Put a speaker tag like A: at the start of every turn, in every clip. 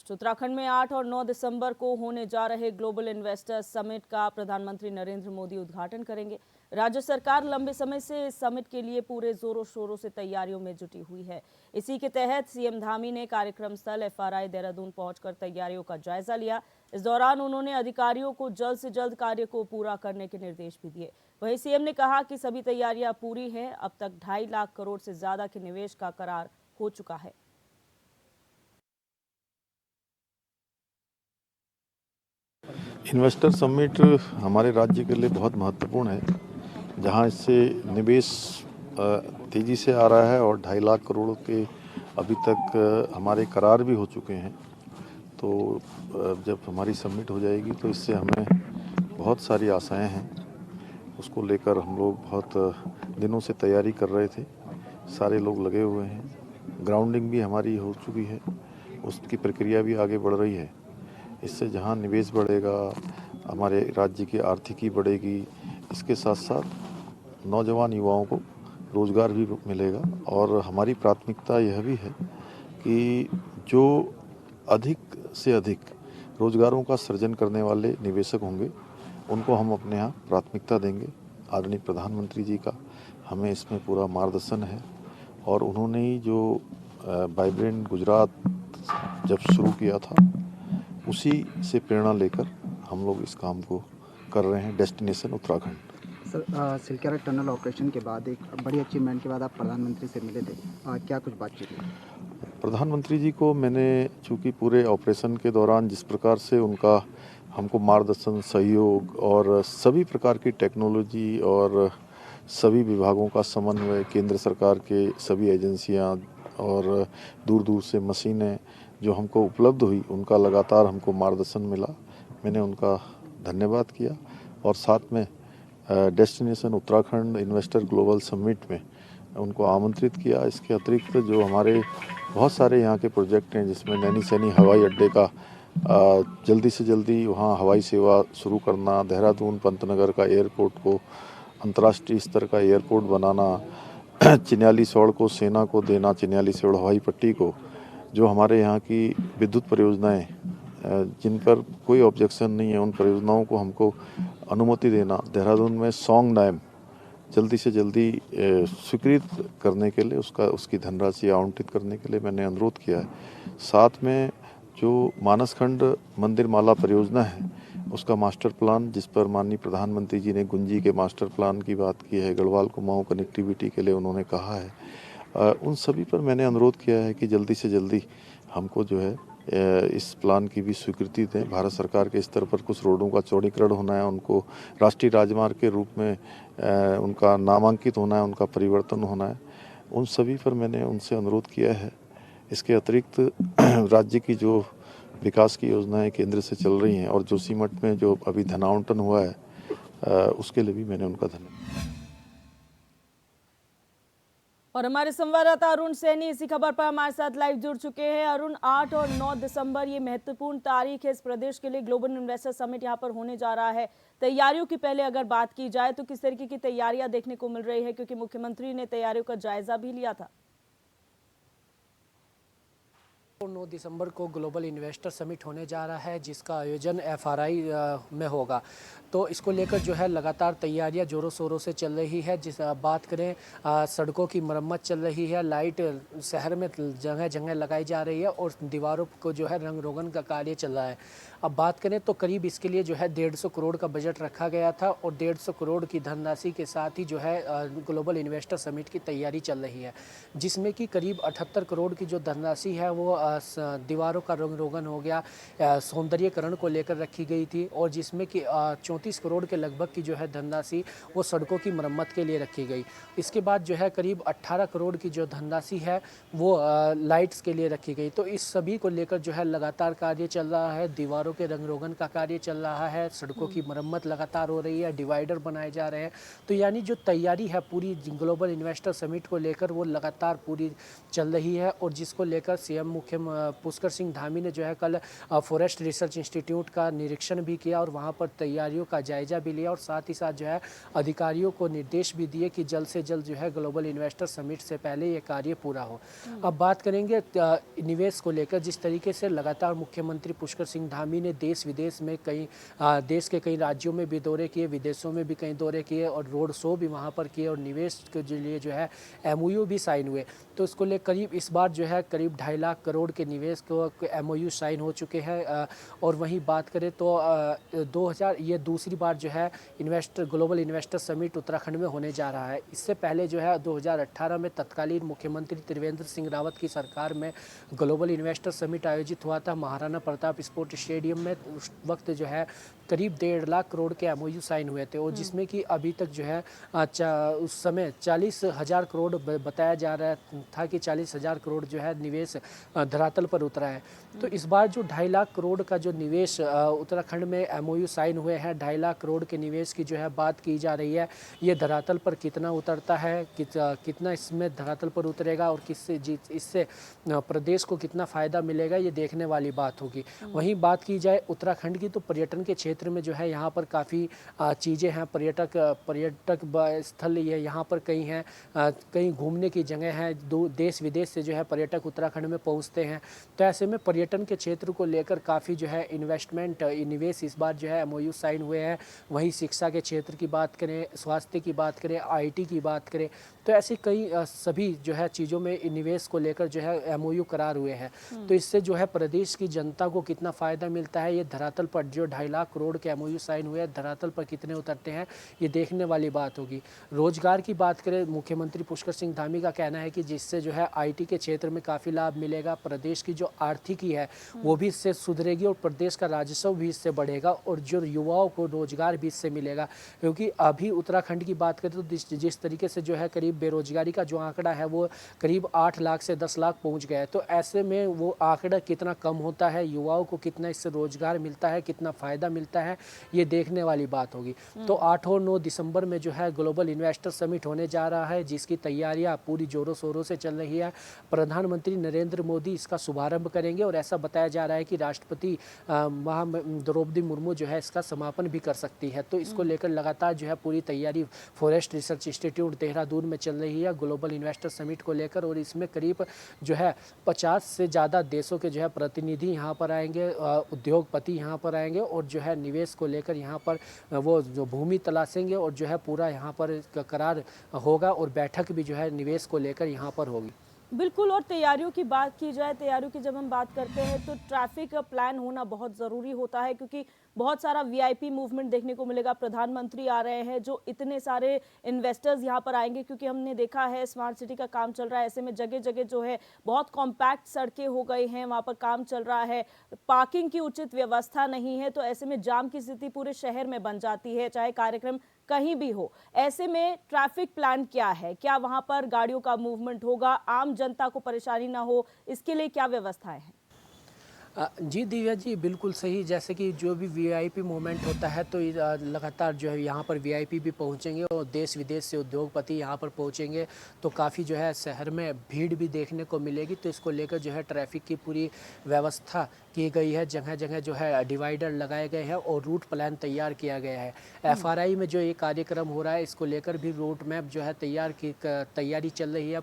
A: महाराष्ट्र। उत्तराखंड में 8 और 9 दिसंबर को होने जा रहे ग्लोबल इन्वेस्टर समिट का प्रधानमंत्री नरेंद्र मोदी उद्घाटन करेंगे। राज्य सरकार लंबे समय से इस समिट के लिए पूरे जोरों शोरों से तैयारियों में जुटी हुई है। इसी के तहत सीएम धामी ने कार्यक्रम स्थल FRI देहरादून पहुंचकर तैयारियों का जायजा लिया। इस दौरान उन्होंने अधिकारियों को जल्द से जल्द कार्य को पूरा करने के निर्देश भी दिए। वहीं सीएम ने कहा कि सभी तैयारियां पूरी हैं। अब तक 2.5 लाख करोड़ से ज्यादा के निवेश का करार हो चुका है।
B: इन्वेस्टर समिट हमारे राज्य के लिए बहुत महत्वपूर्ण है, जहां इससे निवेश तेज़ी से आ रहा है और 2.5 लाख करोड़ के अभी तक हमारे करार भी हो चुके हैं। तो जब हमारी समिट हो जाएगी तो इससे हमें बहुत सारी आशाएं हैं। उसको लेकर हम लोग बहुत दिनों से तैयारी कर रहे थे, सारे लोग लगे हुए हैं। ग्राउंडिंग भी हमारी हो चुकी है, उसकी प्रक्रिया भी आगे बढ़ रही है। इससे जहां निवेश बढ़ेगा, हमारे राज्य की आर्थिकी बढ़ेगी, इसके साथ साथ नौजवान युवाओं को रोज़गार भी मिलेगा। और हमारी प्राथमिकता यह भी है कि जो अधिक से अधिक रोज़गारों का सृजन करने वाले निवेशक होंगे, उनको हम अपने यहाँ प्राथमिकता देंगे। आदरणीय प्रधानमंत्री जी का हमें इसमें पूरा मार्गदर्शन है और उन्होंने ही जो वाइब्रेंट गुजरात जब शुरू किया था, उसी से प्रेरणा लेकर हम लोग इस काम को कर रहे हैं। Destination Uttarakhand.
C: Sir, Silchar tunnel operation के बाद एक बड़ी अचीवमेंट के बाद आप प्रधानमंत्री से मिले थे, क्या कुछ बातचीत हुई?
B: प्रधानमंत्री जी को मैंने चूँकि पूरे ऑपरेशन के दौरान जिस प्रकार से उनका हमको मार्गदर्शन, सहयोग और सभी प्रकार की टेक्नोलॉजी और सभी विभागों का समन्वय, केंद्र सरकार के सभी एजेंसियां और दूर दूर से मशीनें जो हमको उपलब्ध हुई, उनका लगातार हमको मार्गदर्शन मिला। मैंने उनका धन्यवाद किया और साथ में destination Uttarakhand investor global summit में उनको आमंत्रित किया। इसके अतिरिक्त जो हमारे बहुत सारे यहाँ के प्रोजेक्ट हैं, जिसमें नैनीसैनी हवाई अड्डे का जल्दी से जल्दी वहाँ हवाई सेवा शुरू करना, देहरादून पंतनगर का एयरपोर्ट को अंतर्राष्ट्रीय स्तर का एयरपोर्ट बनाना, चिन्यालीसौड़ को सेना को देना, चिन्यालीसौड़ हवाई पट्टी को, जो हमारे यहाँ की विद्युत परियोजनाएं जिन पर कोई ऑब्जेक्शन नहीं है, उन परियोजनाओं को हमको अनुमति देना, देहरादून में सौंग डैम जल्दी से जल्दी स्वीकृत करने के लिए उसकी धनराशि आवंटित करने के लिए मैंने अनुरोध किया है। साथ में जो मानसखंड मंदिर माला परियोजना है, उसका मास्टर प्लान, जिस पर माननीय प्रधानमंत्री जी ने गुंजी के मास्टर प्लान की बात की है, गढ़वाल कुमाऊं कनेक्टिविटी के लिए उन्होंने कहा है, उन सभी पर मैंने अनुरोध किया है कि जल्दी से जल्दी हमको जो है इस प्लान की भी स्वीकृति दें। भारत सरकार के स्तर पर कुछ रोडों का चौड़ीकरण होना है, उनको राष्ट्रीय राजमार्ग के रूप में उनका नामांकित होना है, उनका परिवर्तन होना है। उन सभी पर मैंने उनसे अनुरोध किया है। इसके अतिरिक्त राज्य की जो विकास की योजनाएं केंद्र से चल रही हैं और जोशीमठ में जो अभी धनावंटन हुआ है, उसके लिए भी मैंने उनका धन्यवाद।
A: और हमारे संवाददाता अरुण सैनी इसी खबर पर हमारे साथ लाइव जुड़ चुके हैं। अरुण, 8 और 9 दिसंबर ये महत्वपूर्ण तारीख है इस प्रदेश के लिए। ग्लोबल इन्वेस्टर समिट यहाँ पर होने जा रहा है। तैयारियों की पहले अगर बात की जाए तो किस तरीके की तैयारियां देखने को मिल रही है, क्योंकि मुख्यमंत्री ने तैयारियों का जायजा भी लिया था?
D: 9 दिसंबर को ग्लोबल इन्वेस्टर समिट होने जा रहा है, जिसका आयोजन FRI में होगा। तो इसको लेकर जो है लगातार तैयारियां जोरों शोरों से चल रही है। जिस बात करें, सड़कों की मरम्मत चल रही है, लाइट शहर में जगह जगह लगाई जा रही है और दीवारों को जो है रंग रोगन का कार्य चल रहा है। अब बात करें तो करीब इसके लिए जो है 150 करोड़ का बजट रखा गया था और 150 करोड़ की धनराशि के साथ ही जो है ग्लोबल इन्वेस्टर समिट की तैयारी चल रही है, जिसमें कि करीब 78 करोड़ की जो धनराशि है वो दीवारों का रंग रोगन हो गया, सौंदर्यकरण को लेकर रखी गई थी, और जिसमें कि 34 करोड़ के लगभग की जो है धनराशि वो सड़कों की मरम्मत के लिए रखी गई। इसके बाद जो है करीब 18 करोड़ की जो धनराशि है वो लाइट्स के लिए रखी गई। तो इस सभी को लेकर जो है लगातार कार्य चल रहा है। दीवारों के रंग रोगन का कार्य चल रहा है, सड़कों की मरम्मत लगातार हो रही है, डिवाइडर बनाए जा रहे हैं। तो यानी जो तैयारी है पूरी ग्लोबल इन्वेस्टर समिट को लेकर वो लगातार पूरी चल रही है, और जिसको लेकर सीएम पुष्कर सिंह धामी ने जो है कल फॉरेस्ट रिसर्च इंस्टीट्यूट का निरीक्षण भी किया और वहाँ पर तैयारियों का जायजा भी लिया और साथ ही साथ जो है अधिकारियों को निर्देश भी दिए कि जल्द से जल्द जो है ग्लोबल इन्वेस्टर समिट से पहले ये कार्य पूरा हो। अब बात करेंगे निवेश को लेकर। जिस तरीके से लगातार मुख्यमंत्री पुष्कर सिंह धामी ने देश विदेश में देश के कई राज्यों में भी दौरे किए, विदेशों में भी कई दौरे किए और रोड शो भी वहाँ पर किए और निवेश के लिए जो है MOU भी साइन हुए। तो इसको ले करीब इस बार जो है करीब 2.5 लाख करोड़ के निवेश को MOU साइन हो चुके हैं। और वहीं बात करें तो ये दूसरी बार जो है ग्लोबल इन्वेस्टर समिट उत्तराखंड में होने जा रहा है। इससे पहले जो है 2018 में तत्कालीन मुख्यमंत्री त्रिवेंद्र सिंह रावत की सरकार में ग्लोबल इन्वेस्टर समिट आयोजित हुआ था महाराणा प्रताप स्पोर्ट स्टेडियम में। उस वक्त जो है करीब 1.5 लाख करोड़ के MOU साइन हुए थे और जिसमें कि अभी तक जो है उस समय 40,000 करोड़ बताया जा रहा था कि 40,000 करोड़ जो है निवेश धरातल पर उतरा है। तो इस बार जो 2.5 लाख करोड़ का जो निवेश उत्तराखंड में MOU साइन हुए हैं, 2.5 लाख करोड़ के निवेश की जो है बात की जा रही है। ये धरातल पर कितना उतरता है, कितना इसमें धरातल पर उतरेगा और इससे प्रदेश को कितना फ़ायदा मिलेगा, ये देखने वाली बात होगी। वहीं बात की जाए उत्तराखंड की तो पर्यटन के क्षेत्र में जो है यहाँ पर काफ़ी चीज़ें हैं। पर्यटक स्थल ये यहाँ पर कई हैं, कई घूमने की जगह हैं। देश विदेश से जो है पर्यटक उत्तराखंड में पहुँचते हैं। तो ऐसे में पर्यटन के क्षेत्र को लेकर काफ़ी जो है निवेश इस बार जो है MOU साइन हुए हैं। वहीं शिक्षा के क्षेत्र की बात करें, स्वास्थ्य की बात करें, IT की बात करें, तो ऐसी कई सभी जो है चीज़ों में निवेश को लेकर जो है MOU करार हुए हैं। तो इससे जो है प्रदेश की जनता को कितना फ़ायदा मिलता है, ये धरातल पर जो 2.5 लाख करोड़ के MOU साइन हुए हैं धरातल पर कितने उतरते हैं, ये देखने वाली बात होगी। रोजगार की बात करें, मुख्यमंत्री पुष्कर सिंह धामी का कहना है कि जिससे जो है IT के क्षेत्र में काफ़ी लाभ मिलेगा। प्रदेश की जो आर्थिकी है वो भी इससे सुधरेगी और प्रदेश का राजस्व भी इससे बढ़ेगा और जो युवाओं को रोजगार भी इससे मिलेगा। क्योंकि अभी उत्तराखंड की बात करें तो जिस तरीके से जो है करीब बेरोजगारी का जो आंकड़ा है वो करीब 8 लाख से 10 लाख पहुंच गया है। तो ऐसे में वो आंकड़ा कितना कम होता है, युवाओं को कितना इससे रोजगार मिलता है, कितना फ़ायदा मिलता है, ये देखने वाली बात होगी। तो 8 और 9 दिसंबर में जो है ग्लोबल इन्वेस्टर समिट होने जा रहा है, जिसकी तैयारियां पूरी जोरों शोरों से चल रही है। प्रधानमंत्री नरेंद्र मोदी इसका शुभारंभ करेंगे और ऐसा बताया जा रहा है कि राष्ट्रपति द्रौपदी मुर्मू जो है इसका समापन भी कर सकती है। तो इसको लेकर लगातार जो है पूरी तैयारी फॉरेस्ट रिसर्च इंस्टीट्यूट देहरादून में चल रही है ग्लोबल इन्वेस्टर समिट को लेकर। और इसमें करीब जो है 50 से ज़्यादा देशों के जो है प्रतिनिधि यहाँ पर आएंगे, उद्योगपति यहाँ पर आएंगे और जो है निवेश को लेकर यहाँ पर वो जो भूमि तलाशेंगे और जो है पूरा यहाँ पर करार होगा और बैठक भी जो है निवेश को लेकर यहाँ पर होगी।
A: बिल्कुल। और तैयारियों की बात की जाए, तैयारियों की जब हम बात करते हैं तो ट्रैफिक प्लान होना बहुत ज़रूरी होता है क्योंकि बहुत सारा VIP मूवमेंट देखने को मिलेगा। प्रधानमंत्री आ रहे हैं, जो इतने सारे इन्वेस्टर्स यहाँ पर आएंगे क्योंकि हमने देखा है स्मार्ट सिटी का काम चल रहा है। ऐसे में जगह जगह जो है बहुत कॉम्पैक्ट सड़कें हो गई हैं, वहाँ पर काम चल रहा है, पार्किंग की उचित व्यवस्था नहीं है। तो ऐसे में जाम की स्थिति पूरे शहर में बन जाती है, चाहे कार्यक्रम कहीं भी हो। ऐसे में ट्रैफिक प्लान क्या है, क्या वहाँ पर गाड़ियों का मूवमेंट होगा, आम जनता को परेशानी ना हो, इसके लिए क्या व्यवस्थाएं हैं?
D: जी दिव्या जी, बिल्कुल सही। जैसे कि जो भी VIP मूवमेंट होता है तो लगातार जो है यहाँ पर VIP भी पहुँचेंगे और देश विदेश से उद्योगपति यहाँ पर पहुँचेंगे तो काफ़ी जो है शहर में भीड़ भी देखने को मिलेगी। तो इसको लेकर जो है ट्रैफिक की पूरी व्यवस्था की गई है। जगह जगह जो है डिवाइडर लगाए गए हैं और रूट प्लान तैयार किया गया है। FRI में जो ये कार्यक्रम हो रहा है इसको लेकर भी रूट मैप जो है तैयारी चल रही है।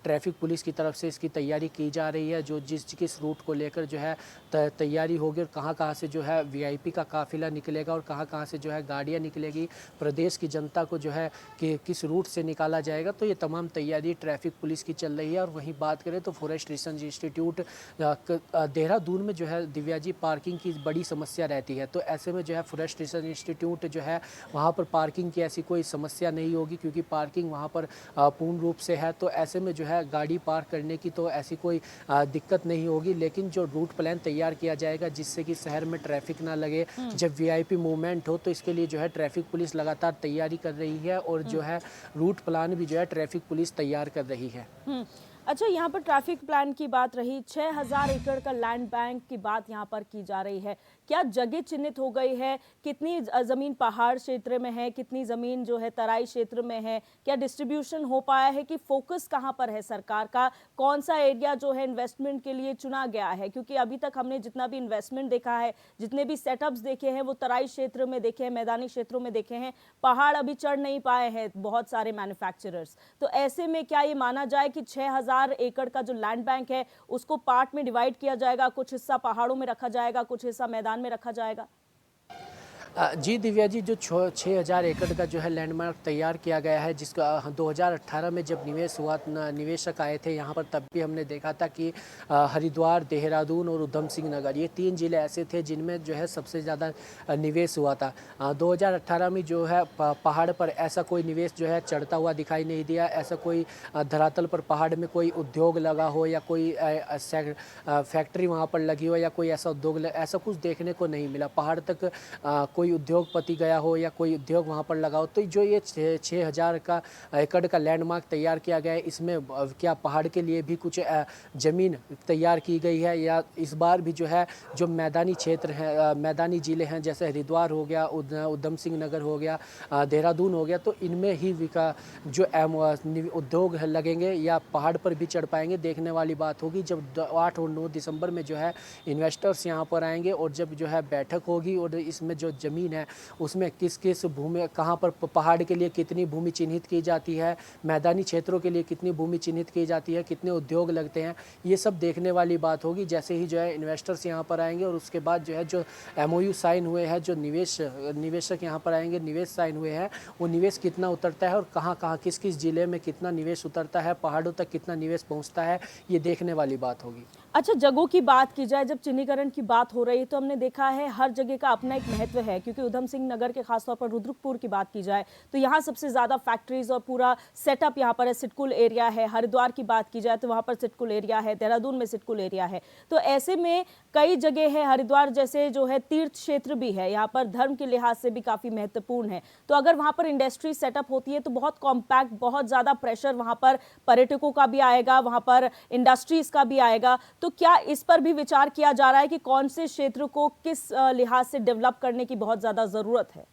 D: ट्रैफिक पुलिस की तरफ से इसकी तैयारी की जा रही है। जो किस रूट को लेकर जो है तैयारी होगी और कहाँ से जो है VIP का काफिला निकलेगा और कहाँ से जो है गाड़ियाँ निकलेगी, प्रदेश की जनता को जो है कि किस रूट से निकाला जाएगा। तो ये तमाम तैयारी ट्रैफिक पुलिस की चल रही है। और वहीं बात करें तो फॉरेस्ट रिसर्च इंस्टीट्यूट देहरादून में जो है दिव्या जी पार्किंग की बड़ी समस्या रहती है। तो ऐसे में जो है फॉरेस्ट रिसर्च इंस्टीट्यूट जो है वहाँ पर पार्किंग की ऐसी कोई समस्या नहीं होगी क्योंकि पार्किंग वहाँ पर पूर्ण रूप से है। तो ऐसे में जो है गाड़ी पार्क करने की तो ऐसी कोई दिक्कत नहीं होगी। लेकिन जो रूट प्लान तैयार किया जाएगा जिससे कि शहर में ट्रैफिक ना लगे जब VIP मूवमेंट हो, तो इसके लिए जो है ट्रैफिक पुलिस लगातार तैयारी कर रही है और जो है रूट प्लान भी जो है ट्रैफिक पुलिस तैयार कर रही है।
A: अच्छा, यहाँ पर ट्रैफिक प्लान की बात रही, 6000 एकड़ का लैंड बैंक की बात यहाँ पर की जा रही है। क्या जगह चिन्हित हो गई है? कितनी जमीन पहाड़ क्षेत्र में है, कितनी जमीन जो है तराई क्षेत्र में है? क्या डिस्ट्रीब्यूशन हो पाया है कि फोकस कहाँ पर है सरकार का? कौन सा एरिया जो है इन्वेस्टमेंट के लिए चुना गया है? क्योंकि अभी तक हमने जितना भी इन्वेस्टमेंट देखा है, जितने भी सेटअप्स देखे हैं, वो तराई क्षेत्र में देखे हैं, मैदानी क्षेत्रों में देखे हैं। पहाड़ अभी चढ़ नहीं पाए हैं बहुत सारे मैन्युफैक्चरर्स। तो ऐसे में क्या ये माना जाए कि 6000 एकड़ का जो लैंड बैंक है उसको पार्ट में डिवाइड किया जाएगा, कुछ हिस्सा पहाड़ों में रखा जाएगा, कुछ हिस्सा मैदान में रखा जाएगा?
D: जी दिव्या जी, जो 6000 एकड़ का जो है लैंडमार्क तैयार किया गया है, जिसका 2018 में जब निवेश हुआ, निवेशक आए थे यहाँ पर, तब भी हमने देखा था कि हरिद्वार, देहरादून और उधम सिंह नगर, ये 3 ज़िले ऐसे थे जिनमें जो है सबसे ज़्यादा निवेश हुआ था। 2018 में जो है पहाड़ पर ऐसा कोई निवेश जो है चढ़ता हुआ दिखाई नहीं दिया। ऐसा कोई धरातल पर पहाड़ में कोई उद्योग लगा हो या कोई फैक्ट्री वहाँ पर लगी हो या कोई ऐसा उद्योग ऐसा कुछ देखने को नहीं मिला। पहाड़ तक कोई उद्योगपति गया हो या कोई उद्योग वहाँ पर लगा हो। तो जो ये 6000 का एकड़ का लैंडमार्क तैयार किया गया है, इसमें क्या पहाड़ के लिए भी कुछ ज़मीन तैयार की गई है, या इस बार भी जो है जो मैदानी क्षेत्र हैं, मैदानी ज़िले हैं, जैसे हरिद्वार हो गया, उधम सिंह नगर हो गया, देहरादून हो गया, तो इनमें ही जो उद्योग लगेंगे या पहाड़ पर भी चढ़ पाएंगे, देखने वाली बात होगी जब 8 और 9 दिसंबर में जो है इन्वेस्टर्स यहाँ पर आएंगे और जब जो है बैठक होगी और इसमें जो ज़मीन है उसमें किस किस भूमि, कहाँ पर पहाड़ के लिए कितनी भूमि चिन्हित की जाती है, मैदानी क्षेत्रों के लिए कितनी भूमि चिन्हित की जाती है, कितने उद्योग लगते हैं, ये सब देखने वाली बात होगी जैसे ही जो है इन्वेस्टर्स यहाँ पर आएंगे। और उसके बाद जो है जो MOU साइन हुए हैं, जो निवेशक यहाँ पर आएंगे, निवेश साइन हुए हैं, वो निवेश कितना उतरता है और कहाँ कहाँ किस किस ज़िले में कितना निवेश उतरता है, पहाड़ों तक कितना निवेश पहुँचता है, ये देखने वाली बात होगी।
A: अच्छा, जगहों की बात की जाए, जब चिन्हीकरण की बात हो रही है तो हमने देखा है हर जगह का अपना एक महत्व है, क्योंकि उधम सिंह नगर के खासतौर पर रुद्रपुर की बात की जाए तो यहाँ सबसे ज़्यादा फैक्ट्रीज और पूरा सेटअप यहाँ पर है, सिटकुल एरिया है। हरिद्वार की बात की जाए तो वहाँ पर सिटकुल एरिया है, देहरादून में सिटकुल एरिया है। तो ऐसे में कई जगह है, हरिद्वार जैसे जो है तीर्थ क्षेत्र भी है, यहाँ पर धर्म के लिहाज से भी काफ़ी महत्वपूर्ण है। तो अगर वहाँ पर इंडस्ट्री सेटअप होती है तो बहुत कॉम्पैक्ट, बहुत ज़्यादा प्रेशर वहाँ पर पर्यटकों का भी आएगा, वहाँ पर इंडस्ट्रीज का भी आएगा। तो क्या इस पर भी विचार किया जा रहा है कि कौन से क्षेत्र को किस लिहाज से डेवलप करने की बहुत ज़्यादा ज़रूरत है?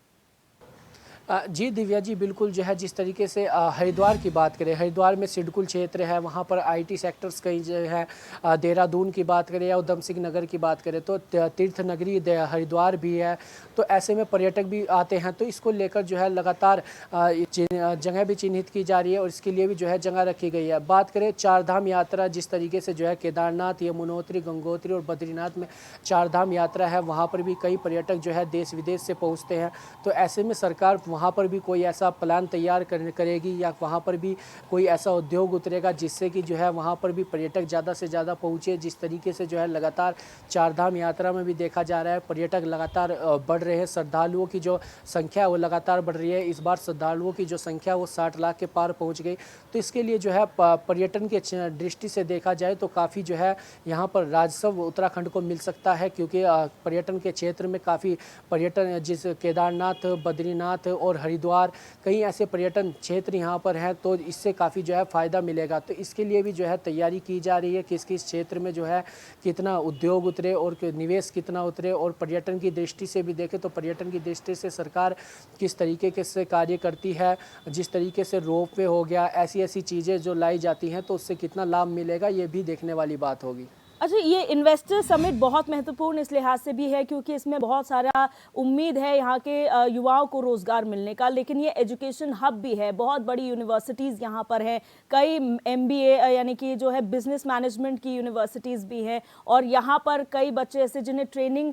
D: जी दिव्या जी, बिल्कुल जो है जिस तरीके से हरिद्वार की बात करें, हरिद्वार में सिडकुल क्षेत्र है, वहाँ पर IT सेक्टर्स कई जो है, देहरादून की बात करें या उधम सिंह नगर की बात करें तो तीर्थ नगरी हरिद्वार भी है। तो ऐसे में पर्यटक भी आते हैं, तो इसको लेकर जो है लगातार जगह भी चिन्हित की जा रही है और इसके लिए भी जो है जगह रखी गई है। बात करें 4 धाम यात्रा, जिस तरीके से जो है केदारनाथ, यमुनोत्री, गंगोत्री और बद्रीनाथ में 4 धाम यात्रा है, वहाँ पर भी कई पर्यटक जो है देश विदेश से पहुँचते हैं। तो ऐसे में सरकार वहाँ पर भी कोई ऐसा प्लान तैयार करेगी या वहाँ पर भी कोई ऐसा उद्योग उतरेगा जिससे कि जो है वहाँ पर भी पर्यटक ज़्यादा से ज़्यादा पहुँचे। जिस तरीके से जो है लगातार 4 धाम यात्रा में भी देखा जा रहा है, पर्यटक लगातार बढ़ रहे हैं, श्रद्धालुओं की जो संख्या वो लगातार बढ़ रही है। इस बार श्रद्धालुओं की जो संख्या वो 60 लाख के पार पहुँच गई। तो इसके लिए जो है पर्यटन के दृष्टि से देखा जाए तो काफ़ी जो है यहाँ पर राजस्व उत्तराखंड को मिल सकता है, क्योंकि पर्यटन के क्षेत्र में काफ़ी पर्यटन, जिस केदारनाथ, बद्रीनाथ और हरिद्वार, कई ऐसे पर्यटन क्षेत्र यहाँ पर हैं, तो इससे काफ़ी जो है फ़ायदा मिलेगा। तो इसके लिए भी जो है तैयारी की जा रही है, किस किस क्षेत्र में जो है कितना उद्योग उतरे और निवेश कितना उतरे। और पर्यटन की दृष्टि से भी देखें तो पर्यटन की दृष्टि से सरकार किस तरीके से कार्य करती है, जिस तरीके से रोप वे हो गया, ऐसी ऐसी चीज़ें जो लाई जाती हैं, तो उससे कितना लाभ मिलेगा ये भी देखने वाली बात होगी।
A: अच्छा, ये इन्वेस्टर समिट बहुत महत्वपूर्ण इस लिहाज से भी है क्योंकि इसमें बहुत सारा उम्मीद है यहाँ के युवाओं को रोजगार मिलने का, लेकिन ये एजुकेशन हब भी है। बहुत बड़ी यूनिवर्सिटीज़ यहाँ पर हैं, कई MBA यानी कि जो है बिजनेस मैनेजमेंट की यूनिवर्सिटीज़ भी हैं, और यहाँ पर कई बच्चे ऐसे जिन्हें ट्रेनिंग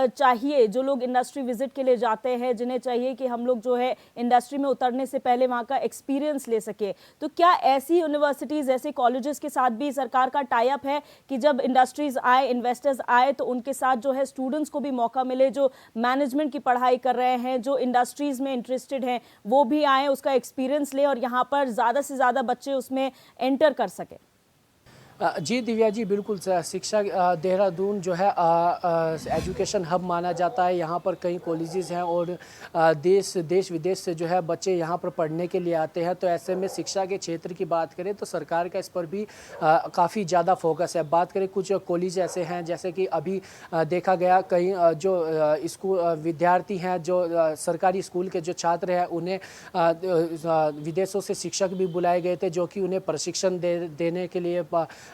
A: चाहिए, जो लोग इंडस्ट्री विजिट के लिए जाते हैं, जिन्हें चाहिए कि हम लोग जो है इंडस्ट्री में उतरने से पहले वहाँ का एक्सपीरियंस ले सके। तो क्या ऐसी यूनिवर्सिटीज़, ऐसे कॉलेजेस के साथ भी सरकार का टाई अप है कि जब इंडस्ट्रीज आए, इन्वेस्टर्स आए, तो उनके साथ जो है स्टूडेंट्स को भी मौका मिले, जो मैनेजमेंट की पढ़ाई कर रहे हैं, जो इंडस्ट्रीज में इंटरेस्टेड हैं, वो भी आए, उसका एक्सपीरियंस ले और यहाँ पर ज़्यादा से ज़्यादा बच्चे उसमें एंटर कर सके?
D: जी दिव्या जी, बिल्कुल शिक्षा देहरादून जो है एजुकेशन हब माना जाता है। यहाँ पर कई कॉलेजेस हैं और देश विदेश से जो है बच्चे यहाँ पर पढ़ने के लिए आते हैं। तो ऐसे में शिक्षा के क्षेत्र की बात करें तो सरकार का इस पर भी काफ़ी ज़्यादा फोकस है। बात करें कुछ कॉलेज ऐसे हैं जैसे कि अभी देखा गया कई जो स्कूल विद्यार्थी हैं, जो सरकारी स्कूल के जो छात्र हैं, उन्हें विदेशों से शिक्षक भी बुलाए गए थे जो कि उन्हें प्रशिक्षण देने के लिए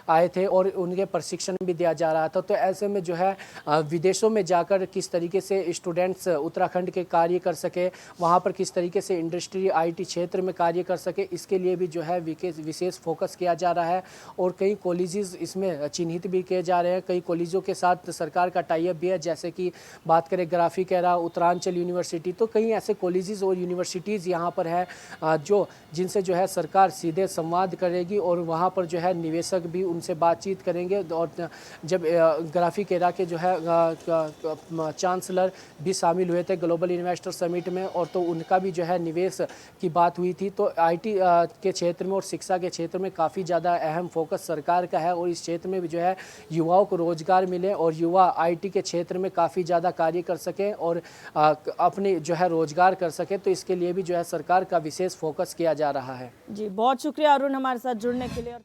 D: आए थे और उनके प्रशिक्षण भी दिया जा रहा था। तो ऐसे में जो है विदेशों में जाकर किस तरीके से स्टूडेंट्स उत्तराखंड के कार्य कर सके, वहाँ पर किस तरीके से इंडस्ट्री आईटी क्षेत्र में कार्य कर सके, इसके लिए भी जो है विशेष फोकस किया जा रहा है। और कई कॉलेजेस इसमें चिन्हित भी किए जा रहे हैं। कई कॉलेजों के साथ सरकार का टाई अप भी है, जैसे कि बात करें ग्राफिकेरा, उत्तरांचल यूनिवर्सिटी। तो कई ऐसे कॉलेजेस और यूनिवर्सिटीज़ यहाँ पर है जो जिनसे जो है सरकार सीधे संवाद करेगी और वहाँ पर जो है निवेशक भी उनसे बातचीत करेंगे। और जब ग्राफिकेरा के जो है चांसलर भी शामिल हुए थे ग्लोबल इन्वेस्टर समिट में, और तो उनका भी जो है निवेश की बात हुई थी। तो आईटी के क्षेत्र में और शिक्षा के क्षेत्र में काफ़ी ज़्यादा अहम फोकस सरकार का है और इस क्षेत्र में भी जो है युवाओं को रोजगार मिले और युवा आईटी के क्षेत्र में काफ़ी ज़्यादा कार्य कर सकें और अपने जो है रोजगार कर सकें। तो इसके लिए भी जो है सरकार का विशेष फोकस किया जा रहा है।
A: जी, बहुत शुक्रिया अरुण हमारे साथ जुड़ने के लिए।